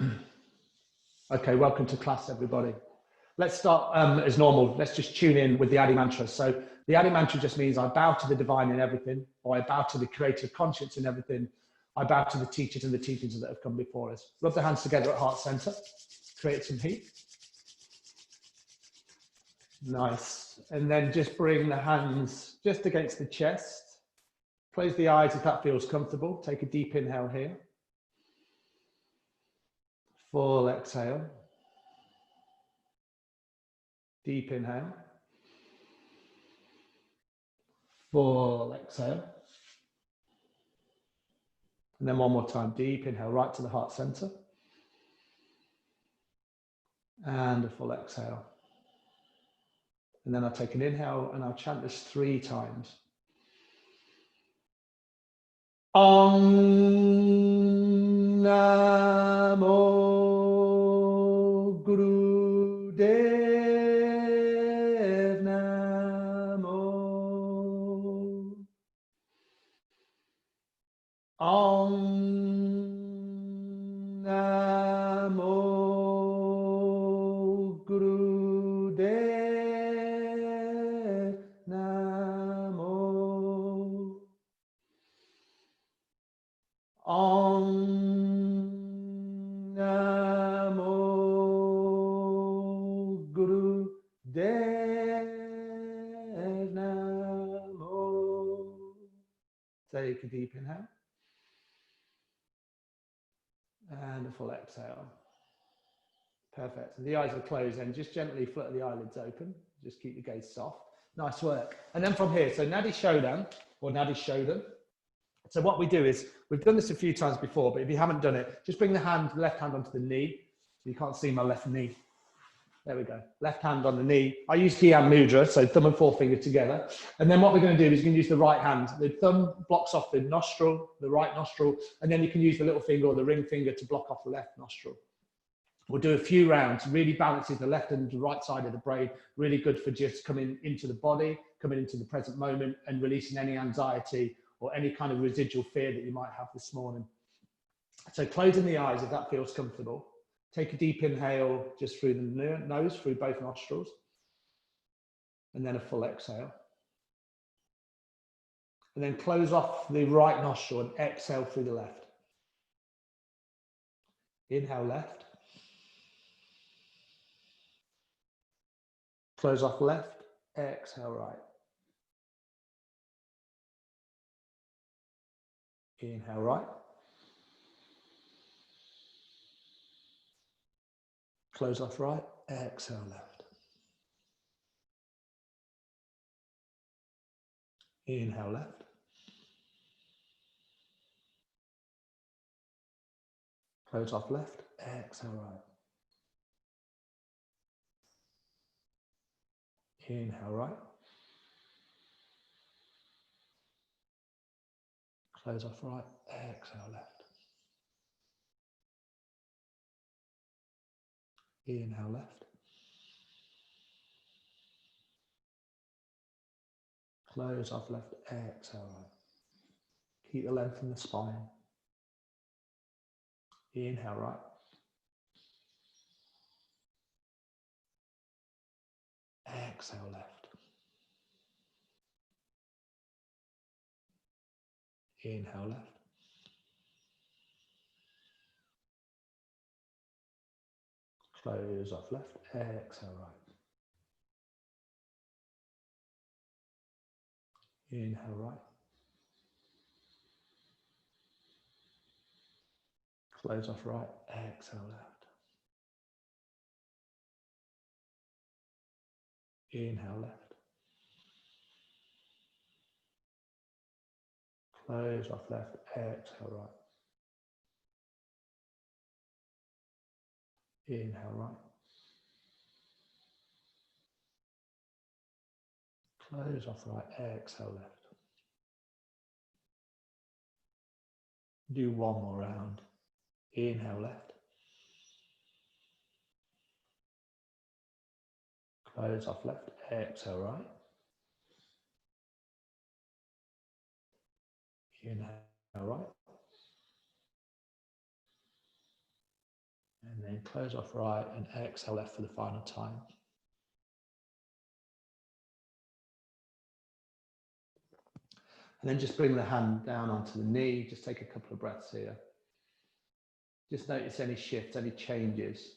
Okay, welcome to class, everybody. Let's start as normal. Let's just tune in with the Adi Mantra. So the Adi Mantra just means I bow to the divine in everything, or I bow to the creative conscience in everything. I bow to the teachers and the teachings that have come before us. Rub the hands together at heart center. Create some heat. Nice. And then just bring the hands just against the chest. Close the eyes if that feels comfortable. Take a deep inhale here. Full exhale. Deep inhale. Full exhale. And then one more time, deep inhale right to the heart center. And a full exhale. And then I'll take an inhale and I'll chant this 3 times. Om Namo Guru Dev Namo. Om Namo Guru Dev Namo. Om Namo Guru Dev Namo. Take a deep inhale. And a full exhale. Perfect. And the eyes are closed and just gently flutter the eyelids open. Just keep your gaze soft. Nice work. And then from here, so Nadi Shodan or Nadi Shodan. So what we do is, we've done this a few times before, but if you haven't done it, just bring the left hand onto the knee. So you can't see my left knee. There we go. Left hand on the knee. I use Gyan Mudra, so thumb and forefinger together. And then what we're going to do is we're going to use the right hand. The thumb blocks off the nostril, the right nostril, and then you can use the little finger or the ring finger to block off the left nostril. We'll do a few rounds, really balances the left and the right side of the brain, really good for just coming into the body, coming into the present moment and releasing any anxiety or any kind of residual fear that you might have this morning. So closing the eyes if that feels comfortable. Take a deep inhale just through the nose, through both nostrils, and then a full exhale. And then close off the right nostril and exhale through the left. Inhale left. Close off left, exhale right. Inhale right. Close off right, exhale left. Inhale left. Close off left, exhale right. Inhale right. Close off right, exhale left. Inhale left. Close off left, exhale right. Keep the length in the spine. Inhale right. Exhale left. Inhale left. Close off left, exhale right. Inhale right. Close off right, exhale left. Inhale left. Close off left, exhale right. Inhale right. Close off right, exhale left. Do one more round. Inhale left. Close off left, exhale right. Inhale right. then close off right and exhale left for the final time. And then just bring the hand down onto the knee. Just take a couple of breaths here. Just notice any shifts, any changes.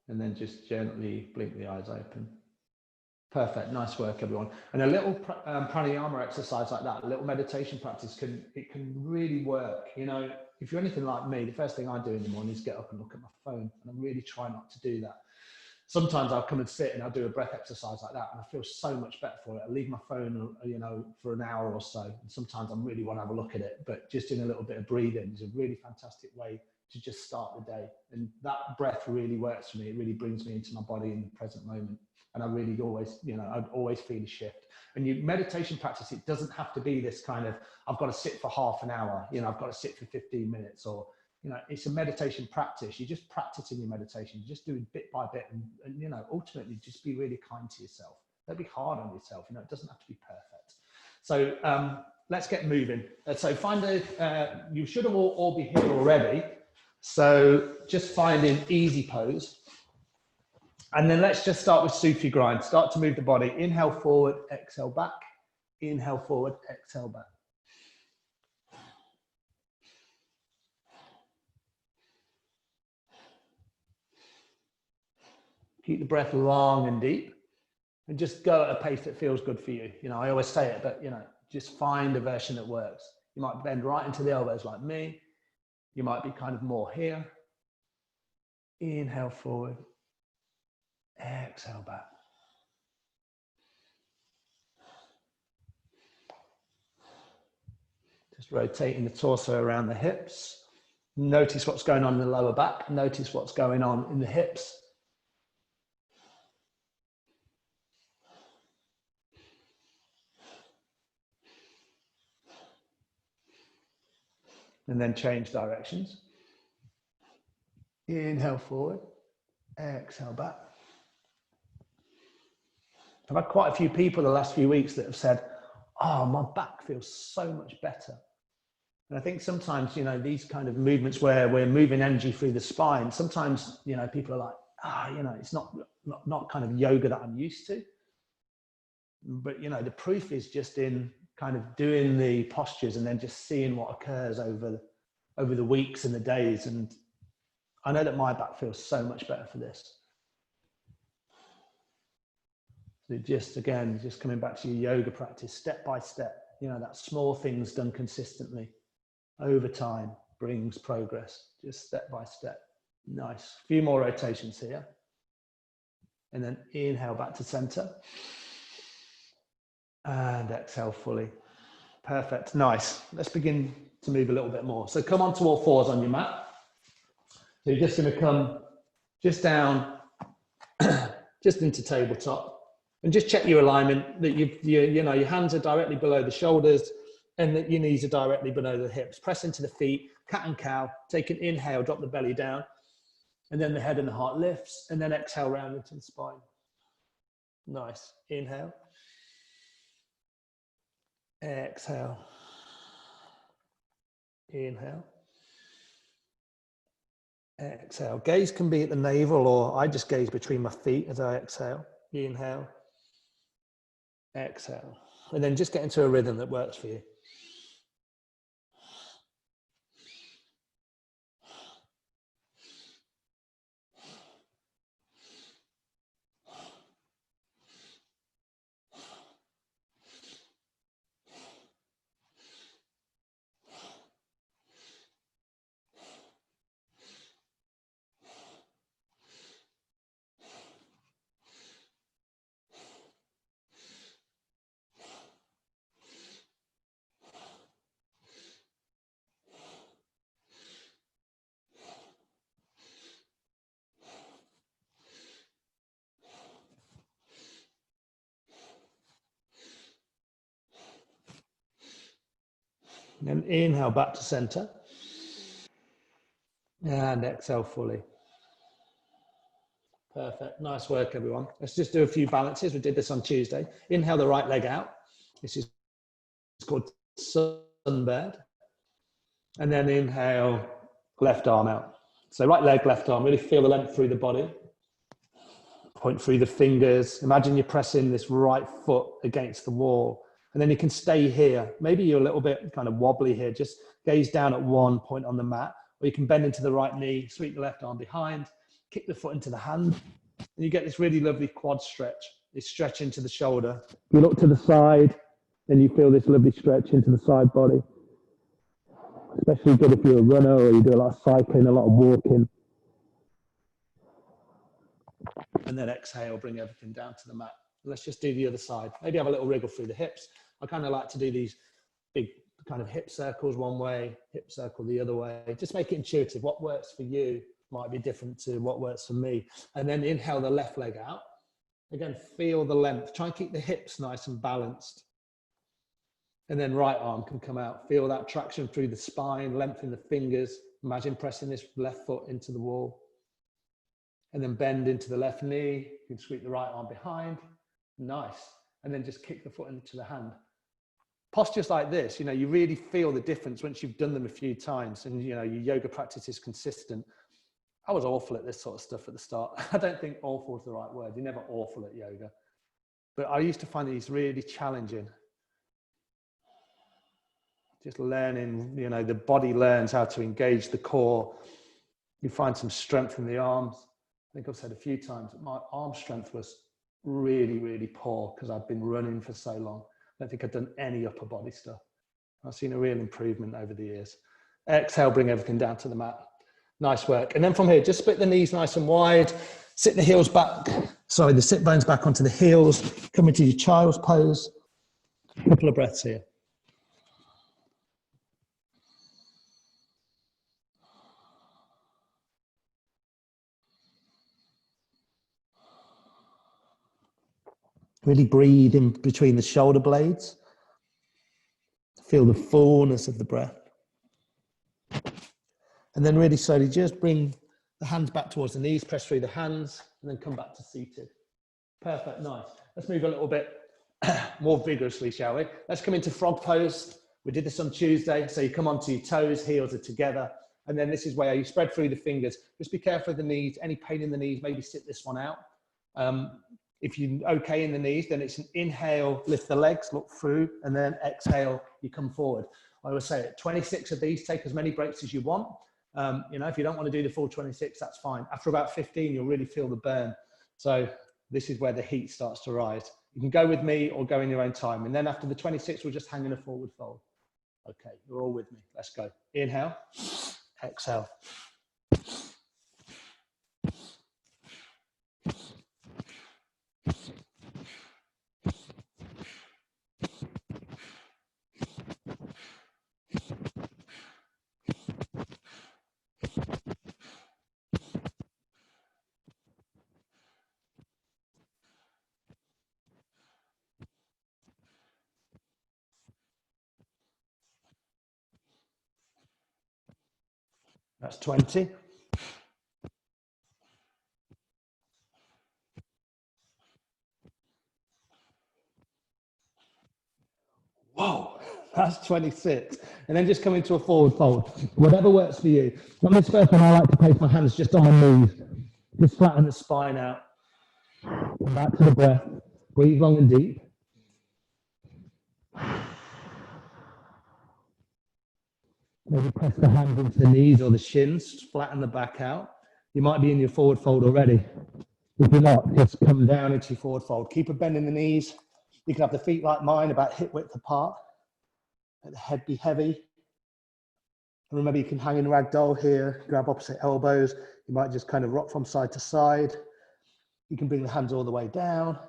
And then just gently blink the eyes open. Perfect, nice work everyone. And a little pranayama exercise like that, a little meditation practice, can really work. You know, if you're anything like me, the first thing I do in the morning is get up and look at my phone, and I really try not to do that. Sometimes I'll come and sit and I'll do a breath exercise like that, and I feel so much better for it. I leave my phone, you know, for an hour or so, and sometimes I really want to have a look at it, but just doing a little bit of breathing is a really fantastic way to just start the day. And that breath really works for me. It really brings me into my body in the present moment. And I really always, you know, I'd always feel a shift. And you meditation practice, it doesn't have to be this kind of, I've got to sit for half an hour, you know, I've got to sit for 15 minutes, or, you know, it's a meditation practice. You're just practicing your meditation. You're just doing bit by bit, and you know, ultimately just be really kind to yourself. Don't be hard on yourself. You know, it doesn't have to be perfect. So let's get moving. So find you should have all be here already. So just find an easy pose. And then let's just start with Sufi grind. Start to move the body. Inhale forward, exhale back. Inhale forward, exhale back. Keep the breath long and deep, and just go at a pace that feels good for you. You know, I always say it, but you know, just find a version that works. You might bend right into the elbows like me. You might be kind of more here. Inhale forward, exhale back. Just rotating the torso around the hips. Notice what's going on in the lower back. Notice what's going on in the hips. And then change directions. Inhale forward, exhale back. I've had quite a few people the last few weeks that have said, oh, my back feels so much better. And I think sometimes, you know, these kind of movements where we're moving energy through the spine, sometimes, you know, people are like, you know, it's not kind of yoga that I'm used to. But, you know, the proof is just in kind of doing the postures and then just seeing what occurs over the weeks and the days. And I know that my back feels so much better for this. So just, again, just coming back to your yoga practice, step by step, you know, that small things done consistently over time brings progress, just step by step. Nice. A few more rotations here. And then inhale back to center. And exhale fully. Perfect. Nice. Let's begin to move a little bit more. So come onto all fours on your mat. So you're just going to come just down, just into tabletop. And just check your alignment, that you know, your hands are directly below the shoulders and that your knees are directly below the hips. Press into the feet, cat and cow. Take an inhale, drop the belly down. And then the head and the heart lifts. And then exhale round into the spine. Nice. Inhale. Exhale. Inhale. Exhale. Gaze can be at the navel, or I just gaze between my feet as I exhale. Inhale. Exhale. And then just get into a rhythm that works for you. And then inhale back to center. And exhale fully. Perfect. Nice work, everyone. Let's just do a few balances. We did this on Tuesday. Inhale the right leg out. This is called sunbird. And then inhale, left arm out. So right leg, left arm, really feel the length through the body. Point through the fingers. Imagine you're pressing this right foot against the wall. And then you can stay here. Maybe you're a little bit kind of wobbly here. Just gaze down at one point on the mat. Or you can bend into the right knee, sweep the left arm behind, kick the foot into the hand. And you get this really lovely quad stretch. This stretch into the shoulder. If you look to the side, then you feel this lovely stretch into the side body. Especially good if you're a runner or you do a lot of cycling, a lot of walking. And then exhale, bring everything down to the mat. Let's just do the other side. Maybe have a little wriggle through the hips. I kind of like to do these big kind of hip circles one way, hip circle the other way. Just make it intuitive. What works for you might be different to what works for me. And then inhale the left leg out. Again, feel the length. Try and keep the hips nice and balanced. And then right arm can come out. Feel that traction through the spine, lengthen the fingers. Imagine pressing this left foot into the wall. And then bend into the left knee. You can sweep the right arm behind. Nice. And then just kick the foot into the hand. Postures like this, you know, you really feel the difference once you've done them a few times and, you know, your yoga practice is consistent. I was awful at this sort of stuff at the start. I don't think awful is the right word. You're never awful at yoga. But I used to find these really challenging. Just learning, you know, the body learns how to engage the core. You find some strength in the arms. I think I've said a few times that my arm strength was really, really poor because I've been running for so long. I don't think I've done any upper body stuff. I've seen a real improvement over the years. Exhale, bring everything down to the mat. Nice work. And then from here, just split the knees nice and wide. Sit the heels back. Sorry, the sit bones back onto the heels. Come into your child's pose. A couple of breaths here. Really breathe in between the shoulder blades. Feel the fullness of the breath. And then really slowly just bring the hands back towards the knees, press through the hands, and then come back to seated. Perfect, nice. Let's move a little bit more vigorously, shall we? Let's come into frog pose. We did this on Tuesday. So you come onto your toes, heels are together. And then this is where you spread through the fingers. Just be careful of the knees. Any pain in the knees, maybe sit this one out. If you're okay in the knees, then it's an inhale, lift the legs, look through, and then exhale, you come forward. I would say 26 of these, take as many breaks as you want. You know, if you don't want to do the full 26, that's fine. After about 15, you'll really feel the burn. So this is where the heat starts to rise. You can go with me or go in your own time. And then after the 26, we'll just hang in a forward fold. Okay, you're all with me. Let's go. Inhale, exhale. That's 20. Whoa, that's 26. And then just come into a forward fold. Whatever works for you. On this first one, I like to place my hands just on my knees. Just flatten the spine out. Come back to the breath. Breathe long and deep. Maybe press the hands into the knees or the shins. Flatten the back out. You might be in your forward fold already. If you're not, just come down into your forward fold. Keep a bend in the knees. You can have the feet like mine, about hip width apart. Let the head be heavy. And remember, you can hang in ragdoll here, grab opposite elbows. You might just kind of rock from side to side. You can bring the hands all the way down.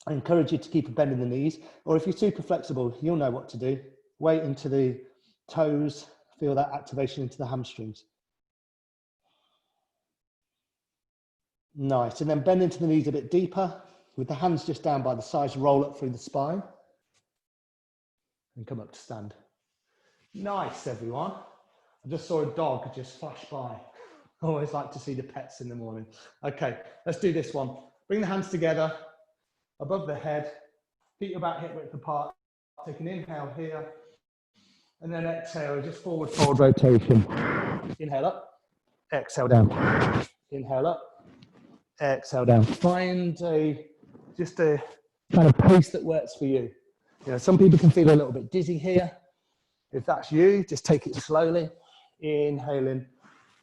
I encourage you to keep a bend in the knees, or if you're super flexible, you'll know what to do. Weight into the toes, feel that activation into the hamstrings. Nice, and then bend into the knees a bit deeper, with the hands just down by the sides, roll up through the spine, and come up to stand. Nice, everyone. I just saw a dog just flash by. I always like to see the pets in the morning. Okay, let's do this one. Bring the hands together, above the head, feet about hip width apart. Take an inhale here, And then exhale, just forward fold rotation. Inhale up, exhale down. Inhale up, exhale down. Find just a kind of pace that works for you. You know, some people can feel a little bit dizzy here. If that's you, just take it slowly. Inhaling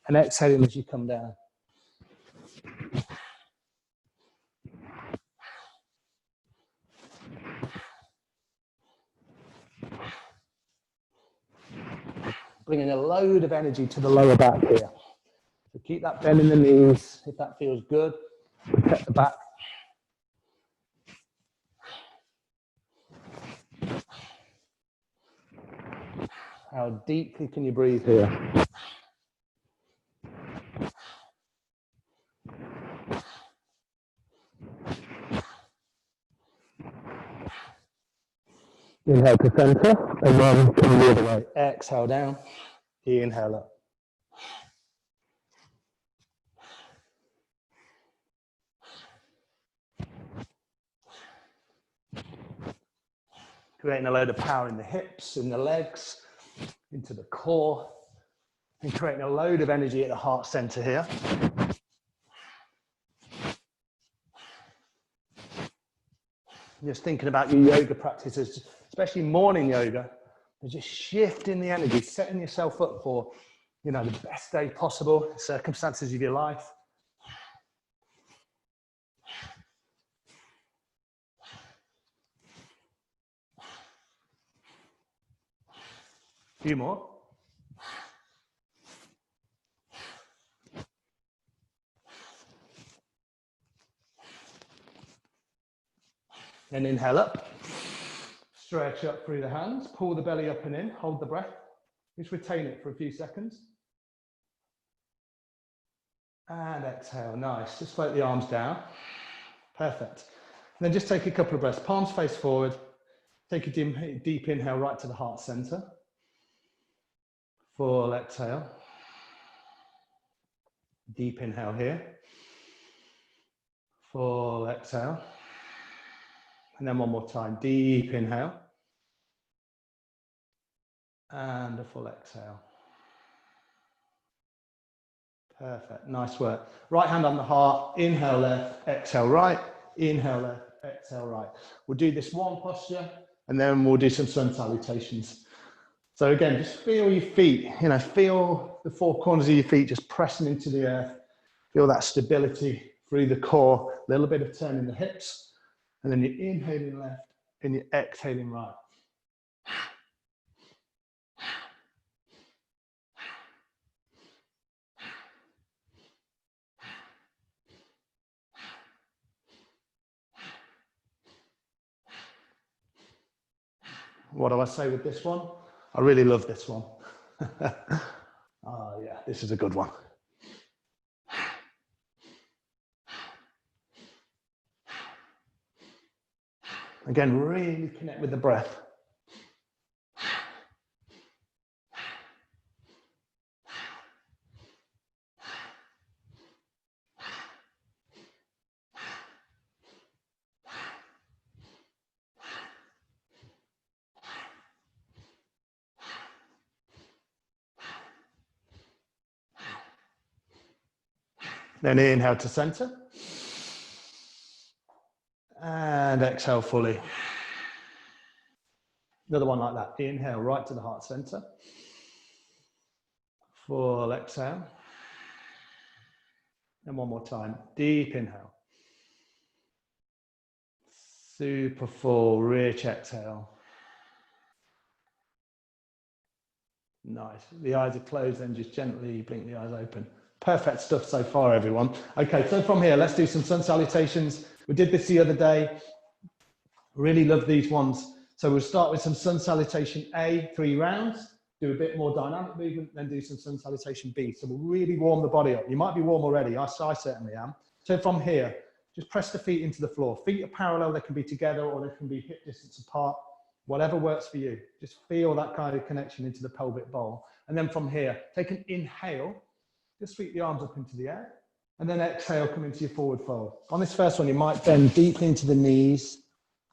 and exhaling as you come down. Bringing a load of energy to the lower back here. So keep that bend in the knees if that feels good. Protect the back. How deeply can you breathe here? Inhale to center, and then come the other way. Exhale down, inhale up. Creating a load of power in the hips, in the legs, into the core, and creating a load of energy at the heart center here. Just thinking about your yoga practices, especially morning yoga, and just shifting the energy, setting yourself up for, you know, the best day possible, circumstances of your life. A few more. Then inhale up, stretch up through the hands, pull the belly up and in, hold the breath. Just retain it for a few seconds. And exhale, nice. Just float the arms down. Perfect. And then just take a couple of breaths, palms face forward. Take a deep inhale right to the heart center. Full exhale. Deep inhale here. Full exhale. And then one more time, deep inhale. And a full exhale. Perfect, nice work. Right hand on the heart, inhale left, exhale right, inhale left, exhale right. We'll do this one posture and then we'll do some sun salutations. So again, just feel your feet, you know, feel the four corners of your feet just pressing into the earth. Feel that stability through the core, a little bit of turn in the hips, and then you're inhaling left and you're exhaling right. What do I say with this one? I really love this one. Oh yeah, this is a good one. Again, really connect with the breath. Then inhale to center. And exhale fully. Another one like that. Inhale right to the heart center. Full exhale. And one more time. Deep inhale. Super full, rich exhale. Nice. The eyes are closed, then just gently blink the eyes open. Perfect stuff so far, everyone. Okay, so from here, let's do some sun salutations. We did this the other day. Really love these ones. So we'll start with some Sun Salutation A, 3 rounds, do a bit more dynamic movement, then do some Sun Salutation B. So we'll really warm the body up. You might be warm already, I certainly am. So from here, just press the feet into the floor. Feet are parallel, they can be together or they can be hip distance apart, whatever works for you. Just feel that kind of connection into the pelvic bowl. And then from here, take an inhale, just sweep the arms up into the air, and then exhale, come into your forward fold. On this first one, you might bend deeply into the knees,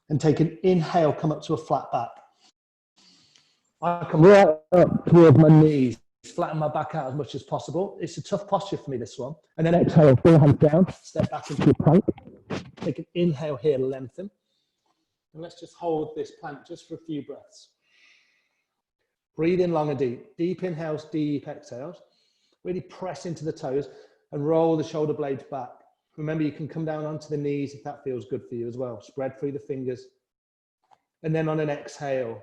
and take an inhale, come up to a flat back. I come right up towards my knees, flatten my back out as much as possible. It's a tough posture for me, this one. And then exhale, full hands down, step back into your plank. Take an inhale here, lengthen. And let's just hold this plank just for a few breaths. Breathe in long and deep. Deep inhales, deep exhales. Really press into the toes and roll the shoulder blades back. Remember, you can come down onto the knees if that feels good for you as well. Spread through the fingers. And then on an exhale,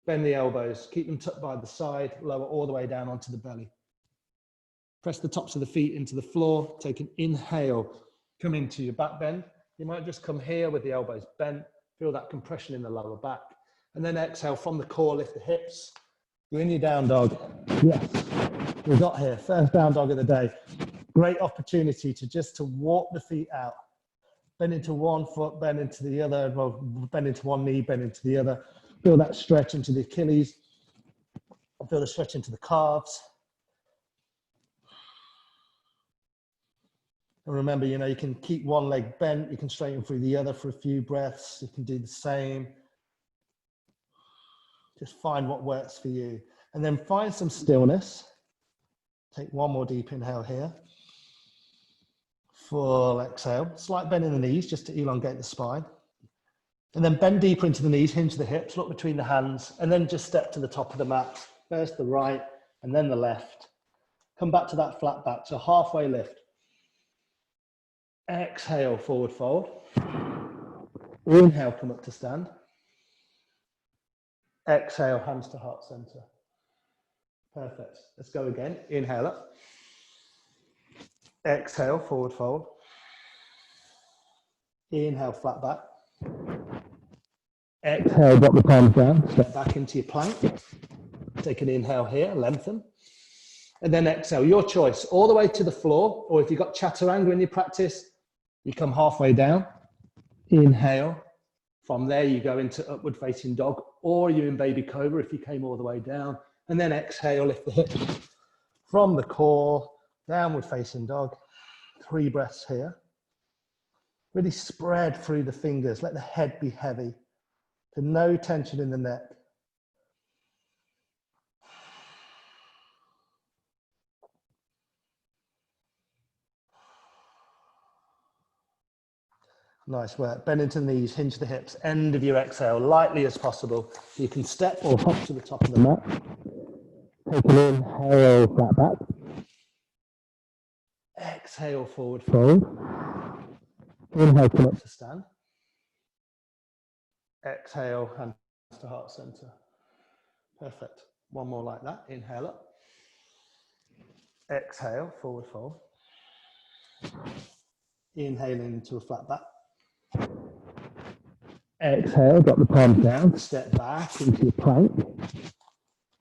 bend the elbows, keep them tucked by the side, lower all the way down onto the belly. Press the tops of the feet into the floor. Take an inhale, come into your back bend. You might just come here with the elbows bent. Feel that compression in the lower back. And then exhale from the core, lift the hips. You're in your down dog. Yes, we got here. First down dog of the day. Great opportunity to walk the feet out. Bend into one foot, bend into the other. Well, bend into one knee, bend into the other. Feel that stretch into the Achilles. Feel the stretch into the calves. And remember, you know, you can keep one leg bent. You can straighten through the other for a few breaths. You can do the same. Just find what works for you. And then find some stillness. Take one more deep inhale here. Full exhale. Slight bend in the knees just to elongate the spine. And then bend deeper into the knees, hinge the hips, look between the hands, and then just step to the top of the mat. First the right and then the left. Come back to that flat back, so halfway lift. Exhale, forward fold. Inhale, come up to stand. Exhale, hands to heart center. Perfect. Let's go again. Inhale up. Exhale, forward fold. Inhale, flat back. Exhale, drop the palms down. Step back into your plank. Take an inhale here, lengthen. And then exhale, your choice, all the way to the floor, or if you've got chaturanga in your practice, you come halfway down. Inhale. From there, you go into upward facing dog, or you're in baby cobra if you came all the way down. And then exhale, lift the hips from the core, downward facing dog. 3 breaths here. Really spread through the fingers. Let the head be heavy. So no tension in the neck. Nice work. Bend into the knees, hinge the hips, end of your exhale, lightly as possible. You can step or hop to the top of the mat. Take an inhale, flat back. Exhale, forward fold. Inhale, come up to stand. Exhale, hands to heart center. Perfect. One more like that. Inhale up. Exhale, forward fold. Inhaling into a flat back. Exhale, drop the palms down, step back into your plank.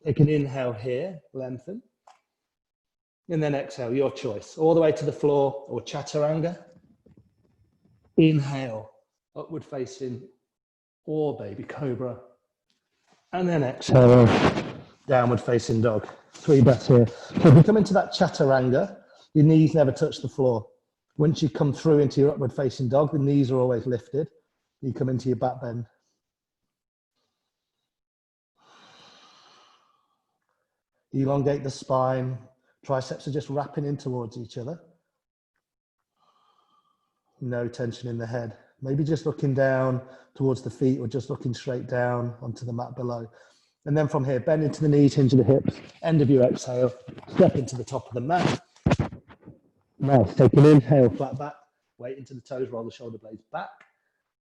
Take an inhale here, lengthen. And then exhale, your choice. All the way to the floor or chaturanga. Inhale, upward facing or baby cobra. And then exhale, downward facing dog. 3 breaths here. So if you come into that chaturanga, your knees never touch the floor. Once you come through into your upward facing dog, the knees are always lifted. You come into your back bend. Elongate the spine. Triceps are just wrapping in towards each other. No tension in the head. Maybe just looking down towards the feet or just looking straight down onto the mat below. And then from here, bend into the knees, hinge the hips, end of your exhale, step into the top of the mat. Nice, take an inhale, flat back, weight into the toes, roll the shoulder blades back.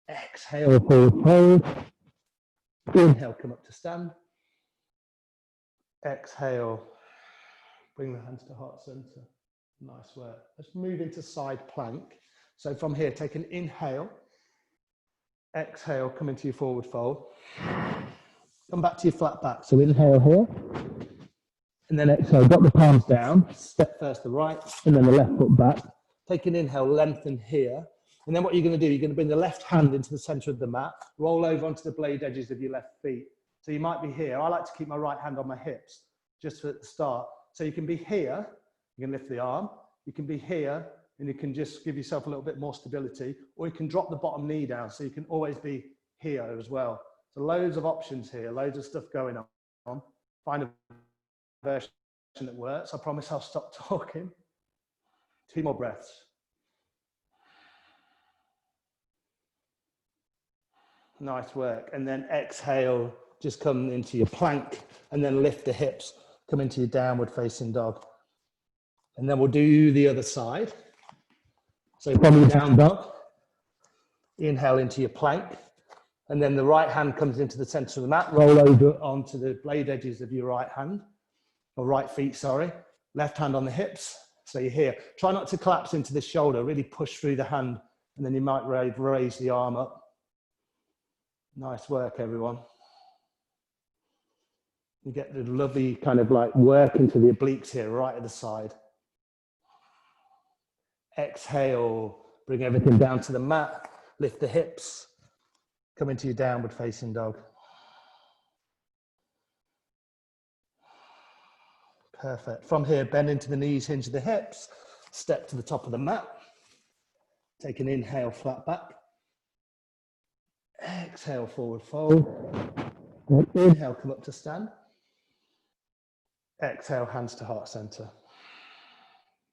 Exhale, forward fold. Inhale, come up to stand. Exhale, bring the hands to heart center. Nice work. Let's move into side plank. So from here, take an inhale. Exhale, come into your forward fold. Come back to your flat back. So inhale here. And then exhale, drop the palms down. Step first the right and then the left foot back. Take an inhale, lengthen here. And then what you're going to do, you're going to bring the left hand into the center of the mat, roll over onto the blade edges of your left feet. So you might be here. I like to keep my right hand on my hips just at the start. So you can be here, you can lift the arm. You can be here and you can just give yourself a little bit more stability, or you can drop the bottom knee down so you can always be here as well. So loads of options here, loads of stuff going on. Find a version that works. I promise I'll stop talking. 2 more breaths. Nice work. And then exhale, just come into your plank and then lift the hips, come into your downward facing dog. And then we'll do the other side. So from your down dog, inhale into your plank. And then the right hand comes into the center of the mat, roll over onto the blade edges of your right hand, or right feet, sorry. Left hand on the hips, so you're here. Try not to collapse into the shoulder, really push through the hand, and then you might raise the arm up. Nice work, everyone. You get the lovely kind of like work into the obliques here, right at the side. Exhale, bring everything down to the mat, lift the hips. Come into your downward facing dog. Perfect. From here, bend into the knees, hinge the hips, step to the top of the mat. Take an inhale, flat back. Exhale, forward fold. Inhale, come up to stand. Exhale, hands to heart center.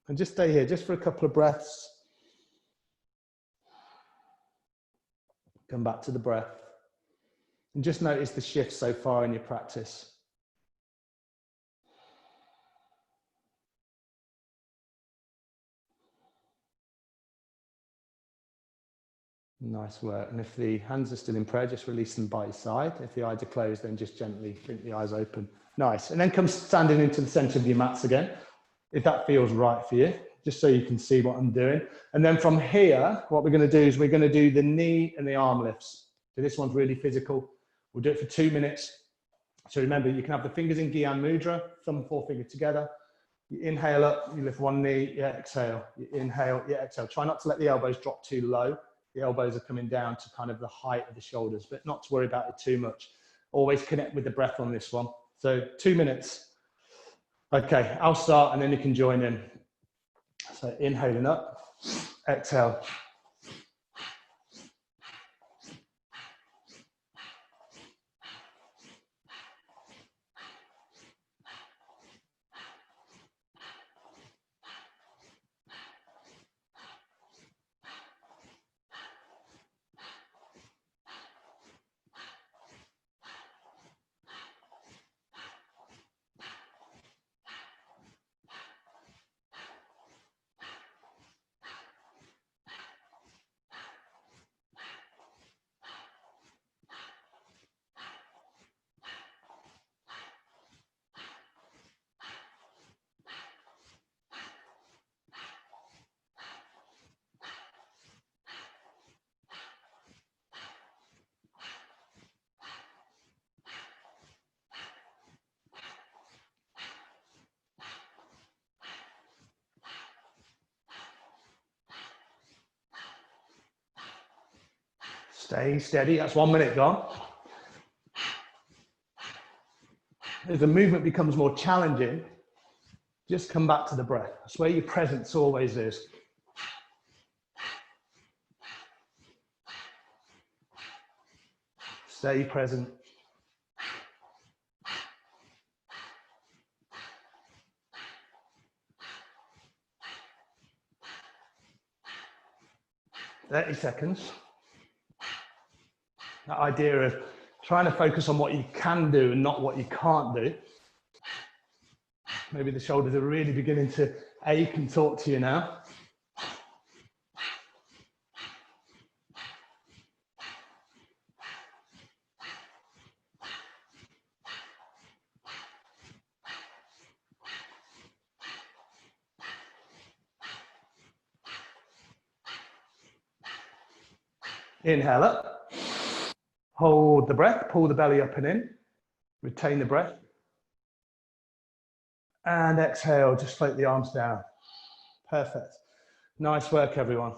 And just stay here, just for a couple of breaths. Come back to the breath. And just notice the shift so far in your practice. Nice work. And if the hands are still in prayer, just release them by your side. If the eyes are closed, then just gently blink the eyes open. Nice. And then come standing into the center of your mats again, if that feels right for you, just so you can see what I'm doing. And then from here, what we're going to do is we're going to do the knee and the arm lifts. So this one's really physical. We'll do it for 2 minutes. So remember, you can have the fingers in Gyan Mudra, thumb and forefinger together. You inhale up, you lift one knee, you exhale. You inhale, you exhale. Try not to let the elbows drop too low. The elbows are coming down to kind of the height of the shoulders, but not to worry about it too much. Always connect with the breath on this one. So 2 minutes. Okay, I'll start and then you can join in. So inhaling up, exhale. 'Stay steady. That's 1 minute gone. As the movement becomes more challenging, just come back to the breath. That's where your presence always is. Stay present. "30 seconds. That idea of trying to focus on what you can do and not what you can't do. Maybe the shoulders are really beginning to ache and talk to you now. Inhale up. Hold the breath, pull the belly up and in, retain the breath. And exhale, just float the arms down. Perfect. Nice work, everyone.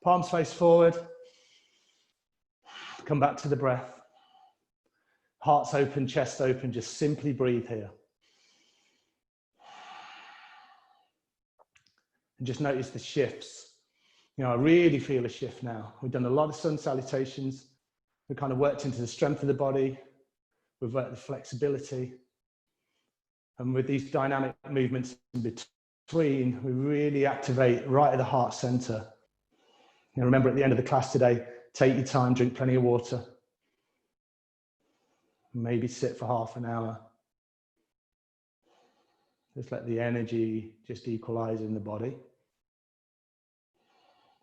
Palms face forward. Come back to the breath. Heart's open, chest open, just simply breathe here. And just notice the shifts. You know, I really feel a shift now. We've done a lot of sun salutations. We've kind of worked into the strength of the body. We've worked the flexibility. And with these dynamic movements in between, we really activate right at the heart center. And remember, at the end of the class today, take your time, drink plenty of water. Maybe sit for half an hour. Just let the energy just equalize in the body.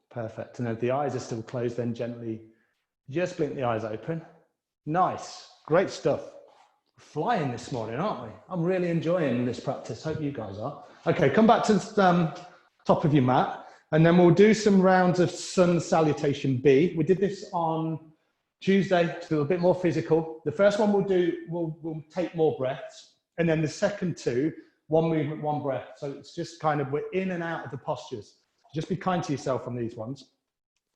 Perfect. And if the eyes are still closed, then gently just blink the eyes open. Nice. Great stuff. Flying this morning, aren't we? I'm really enjoying this practice. Hope you guys are. Okay, come back to the top of your mat, and then we'll do some rounds of Sun Salutation B. We did this on Tuesday, so a little bit more physical. The first one we'll do, we'll take more breaths, and then the second two, one movement, one breath. So it's just kind of, we're in and out of the postures. Just be kind to yourself on these ones.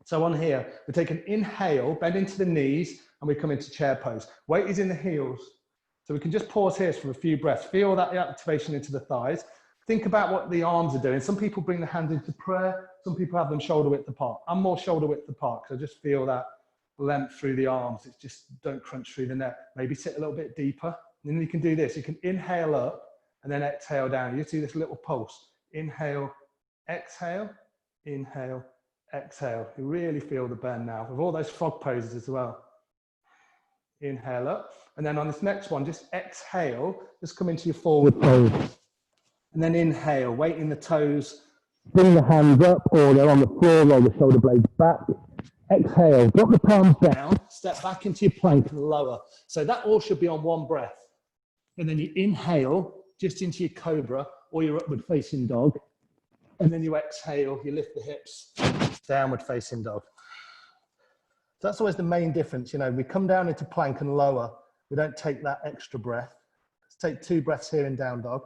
So on here, we take an inhale, bend into the knees, and we come into chair pose. Weight is in the heels. So we can just pause here for a few breaths. Feel that activation into the thighs. Think about what the arms are doing. Some people bring the hands into prayer. Some people have them shoulder width apart. I'm more shoulder width apart because I just feel that length through the arms. It's just don't crunch through the neck. Maybe sit a little bit deeper. And then you can do this. You can inhale up and then exhale down. You see this little pulse. Inhale, exhale, inhale, exhale. You really feel the burn now with all those frog poses as well. Inhale up. And then on this next one, just exhale, just come into your forward fold. And then inhale, weight in the toes, bring the hands up or they're on the floor, roll the shoulder blades back. Exhale, drop the palms down, step back into your plank and lower. So that all should be on one breath. And then you inhale just into your cobra or your upward facing dog. And then you exhale, you lift the hips, downward facing dog. So that's always the main difference. You know, we come down into plank and lower. We don't take that extra breath. Let's take 2 breaths here in down dog.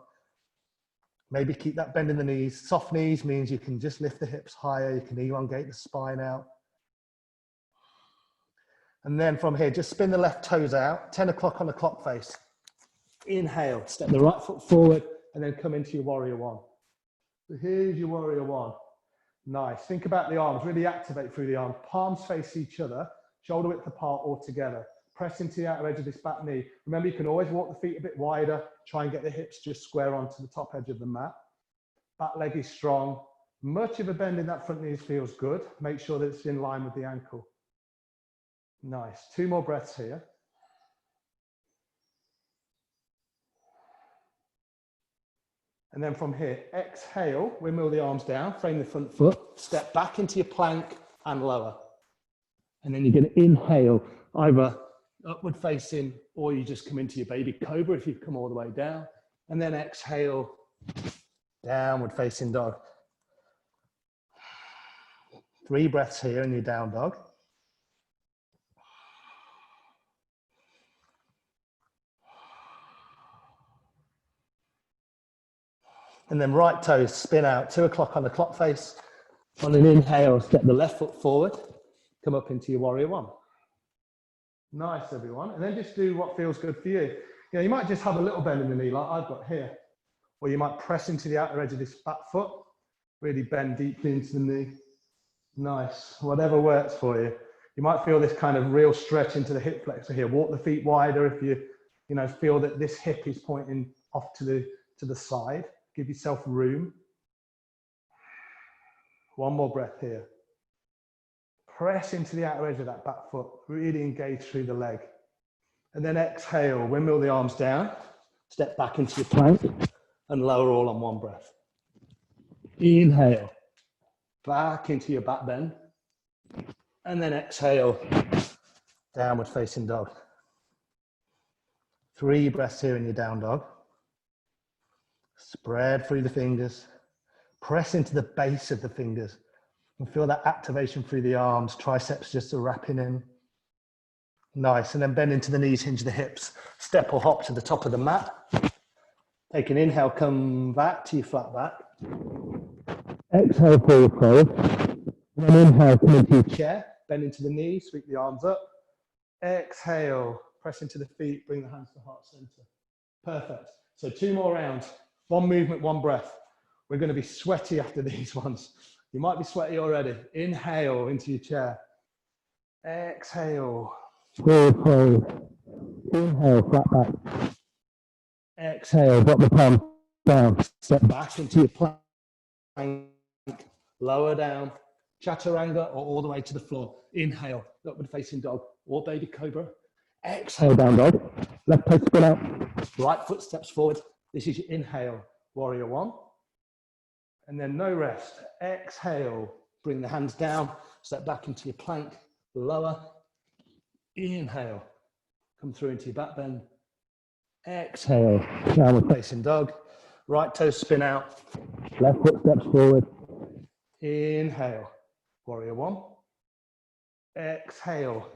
Maybe keep that bend in the knees. Soft knees means you can just lift the hips higher. You can elongate the spine out. And then from here, just spin the left toes out. 10 o'clock on the clock face. Inhale, step the right foot forward, and then come into your warrior one. So here's your warrior one. Nice. Think about the arms. Really activate through the arms. Palms face each other. Shoulder width apart or together. Press into the outer edge of this back knee. Remember, you can always walk the feet a bit wider. Try and get the hips just square onto the top edge of the mat. Back leg is strong. Much of a bend in that front knee feels good. Make sure that it's in line with the ankle. Nice. 2 more breaths here. And then from here, exhale, windmill the arms down, frame the front foot, step back into your plank and lower. And then you're going to inhale, either upward facing, or you just come into your baby cobra if you've come all the way down. And then exhale, downward facing dog. 3 breaths here in your down dog. And then right toes spin out, 2 o'clock on the clock face. On an inhale, step the left foot forward, come up into your warrior one. Nice, everyone. And then just do what feels good for you. You know, you might just have a little bend in the knee like I've got here. Or you might press into the outer edge of this back foot, really bend deeply into the knee. Nice, whatever works for you. You might feel this kind of real stretch into the hip flexor here. Walk the feet wider if you feel that this hip is pointing off to the side. Give yourself room. 1 more breath here. Press into the outer edge of that back foot. Really engage through the leg. And then exhale, windmill the arms down. Step back into your plank and lower all on 1 breath. Inhale, back into your back bend. And then exhale, downward facing dog. 3 breaths here in your down dog. Spread through the fingers. Press into the base of the fingers. And feel that activation through the arms. Triceps just wrapping in. Nice. And then bend into the knees, hinge the hips. Step or hop to the top of the mat. Take an inhale, come back to your flat back. Exhale, forward fold. And then inhale, come into your chair. Bend into the knees, sweep the arms up. Exhale, press into the feet, bring the hands to heart center. Perfect. So 2 more rounds. 1 movement, 1 breath. We're going to be sweaty after these ones. You might be sweaty already. Inhale into your chair. Exhale. Forward fold. Inhale, flat back. Exhale, drop the palm down, step back into your plank, lower down, chaturanga or all the way to the floor. Inhale, upward facing dog or baby cobra. Exhale, down dog, left toe spin out, right foot steps forward. This is your inhale, warrior one. And then no rest. Exhale, bring the hands down, step back into your plank, lower. Inhale, come through into your back bend. Exhale, downward facing dog. Right toe spin out, left foot steps forward. Inhale, warrior one. Exhale,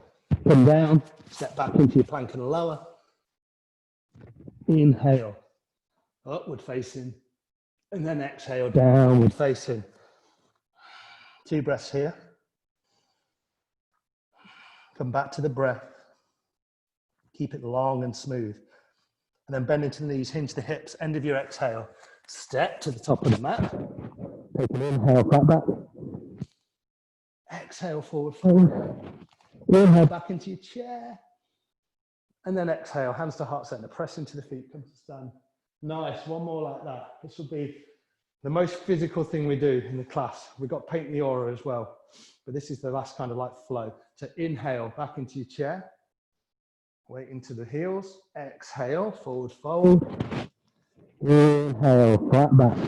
come down, step back into your plank and lower. Inhale, upward facing. And then exhale, downward facing. 2 breaths here. Come back to the breath. Keep it long and smooth. And then bend into the knees, hinge the hips, end of your exhale. Step to the top of the mat. Take an inhale, flat back. Exhale, forward fold. Inhale, back into your chair. And then exhale, hands to heart center. Press into the feet, come to stand. Nice, one more like that. This will be the most physical thing we do in the class. We've got paint the aura as well, but this is the last kind of like flow. So inhale, back into your chair. Weight into the heels. Exhale, forward fold. Inhale, flat back.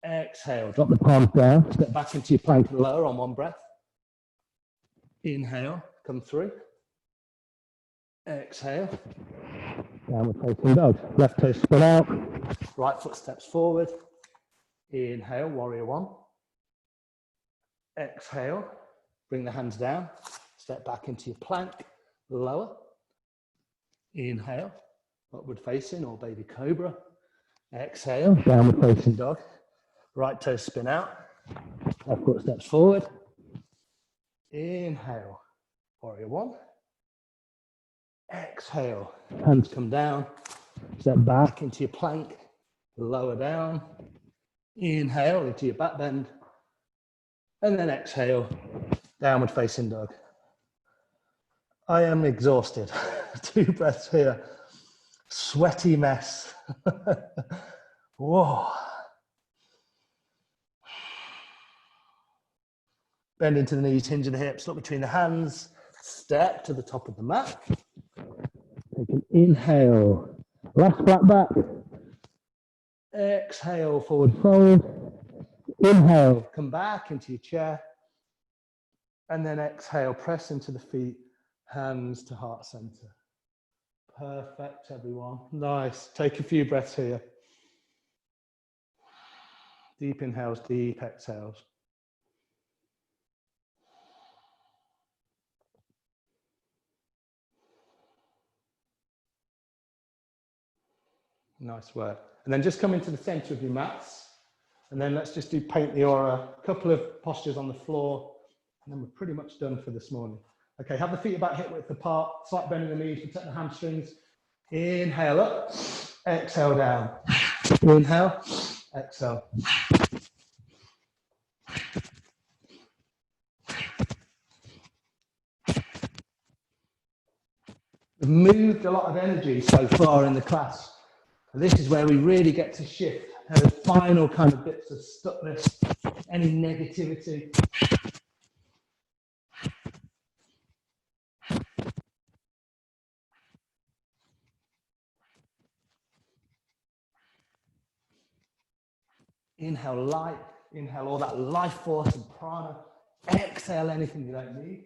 Exhale, drop the palms down. Step back into your plank and lower on one breath. Inhale, come through. Exhale. Downward facing dog. Left toe spin out. Right foot steps forward. Inhale, warrior one. Exhale. Bring the hands down. Step back into your plank. Lower. Inhale. Upward facing or baby cobra. Exhale. Downward facing dog. Right toe spin out. Left foot steps forward. Inhale. Warrior one. Exhale, hands come down, step back into your plank, lower down, inhale into your back bend, and then exhale, downward facing dog. I am exhausted. 2 breaths here, sweaty mess. Whoa. Bend into the knees, hinge the hips, look between the hands, step to the top of the mat. Take an inhale, last flat back. Exhale, forward fold. Inhale, come back into your chair. And then exhale, press into the feet, hands to heart center. Perfect, everyone. Nice. Take a few breaths here. Deep inhales, deep exhales. Nice work. And then just come into the center of your mats. And then let's just do paint the aura, a couple of postures on the floor. And then we're pretty much done for this morning. Okay, have the feet about hip width apart, slight bend in the knees, protect the hamstrings. Inhale up, exhale down. Inhale, exhale. We've moved a lot of energy so far in the class. And this is where we really get to shift the final kind of bits of stuckness, any negativity. Inhale light, inhale all that life force and prana. Exhale anything you don't need.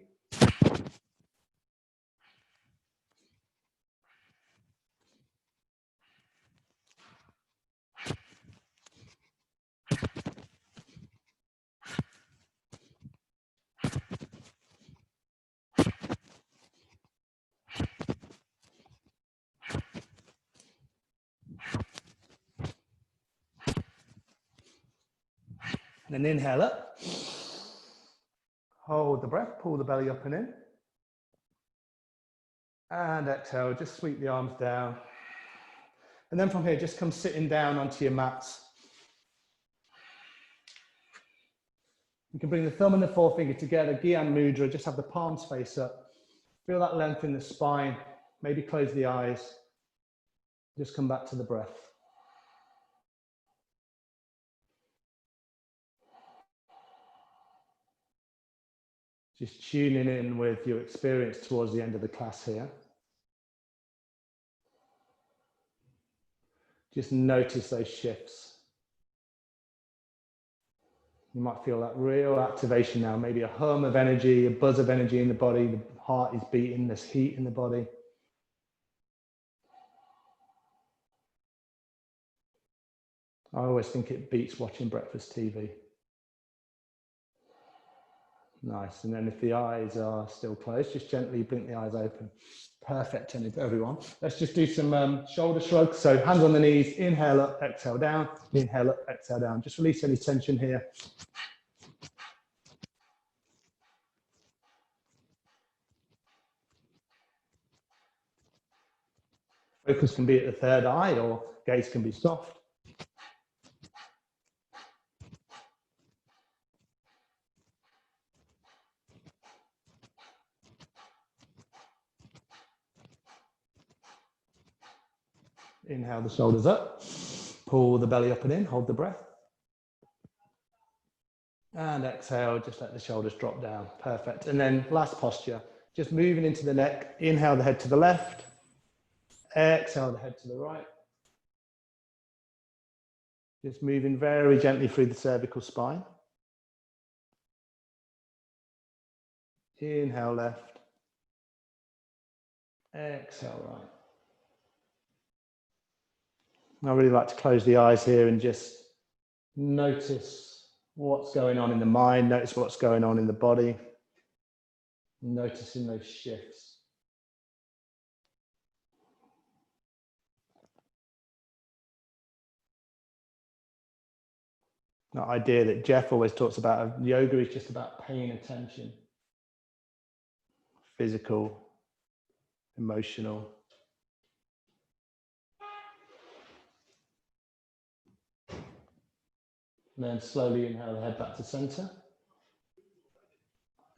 And then inhale up. Hold the breath, pull the belly up and in. And exhale, just sweep the arms down. And then from here, just come sitting down onto your mats. You can bring the thumb and the forefinger together, Gyan Mudra, just have the palms face up. Feel that length in the spine, maybe close the eyes. Just come back to the breath. Just tuning in with your experience towards the end of the class here. Just notice those shifts. You might feel that real activation now, maybe a hum of energy, a buzz of energy in the body, the heart is beating, there's heat in the body. I always think it beats watching breakfast TV. Nice, and then if the eyes are still closed, just gently blink the eyes open. Perfect, everyone. Let's just do some shoulder shrugs. So hands on the knees, inhale up, exhale down, inhale up, exhale down. Just release any tension here. Focus can be at the third eye or gaze can be soft. Inhale the shoulders up, pull the belly up and in, hold the breath. And exhale, just let the shoulders drop down. Perfect. And then last posture, just moving into the neck. Inhale the head to the left, exhale the head to the right. Just moving very gently through the cervical spine. Inhale left, exhale right. I really like to close the eyes here and just notice what's going on in the mind, notice what's going on in the body, noticing those shifts. That idea that Jeff always talks about, yoga is just about paying attention. Physical, emotional. And then slowly inhale the head back to center.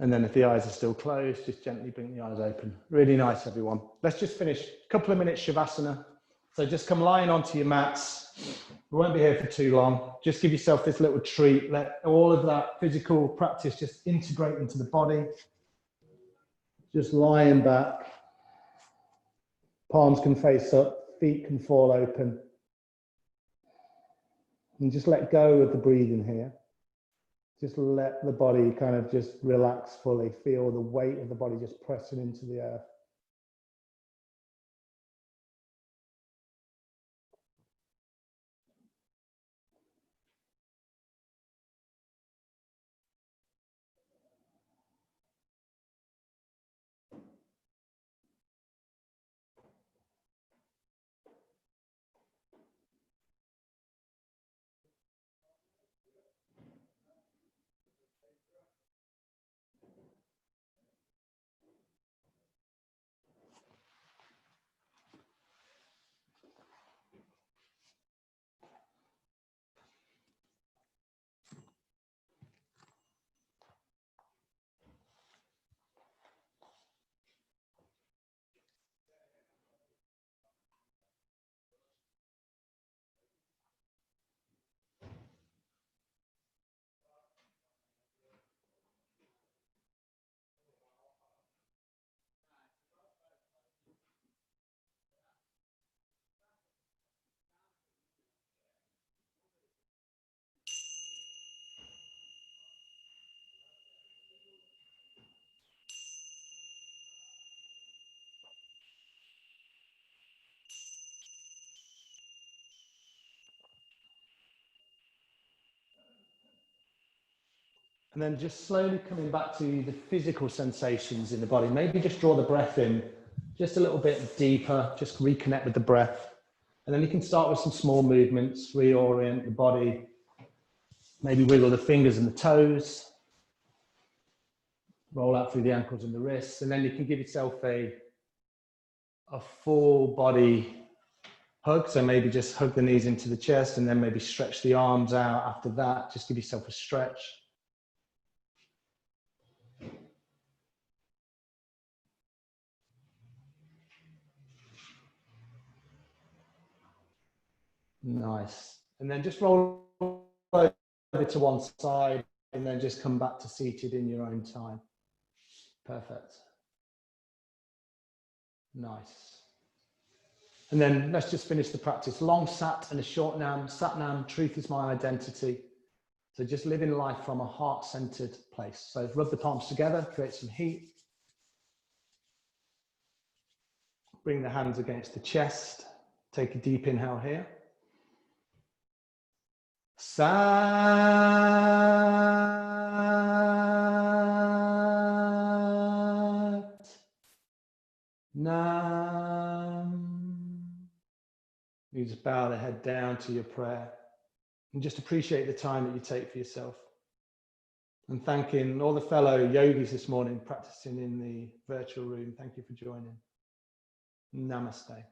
And then if the eyes are still closed, just gently bring the eyes open. Really nice, everyone. Let's just finish a couple of minutes Shavasana. So just come lying onto your mats. We won't be here for too long. Just give yourself this little treat. Let all of that physical practice just integrate into the body. Just lying back. Palms can face up, feet can fall open. And just let go of the breathing here. Just let the body kind of just relax fully. Feel the weight of the body just pressing into the earth. And then just slowly coming back to the physical sensations in the body. Maybe just draw the breath in just a little bit deeper, just reconnect with the breath. And then you can start with some small movements, reorient the body, maybe wiggle the fingers and the toes, roll out through the ankles and the wrists. And then you can give yourself a full body hug. So maybe just hug the knees into the chest and then maybe stretch the arms out after that. Just give yourself a stretch. Nice. And then just roll over to one side and then just come back to seated in your own time. Perfect. Nice. And then let's just finish the practice. Long sat and a short nam. Sat nam, truth is my identity. So just living life from a heart-centered place. So rub the palms together, create some heat. Bring the hands against the chest. Take a deep inhale here. Sat nam. You just bow the head down to your prayer and just appreciate the time that you take for yourself. And thanking all the fellow yogis this morning practicing in the virtual room. Thank you for joining. Namaste.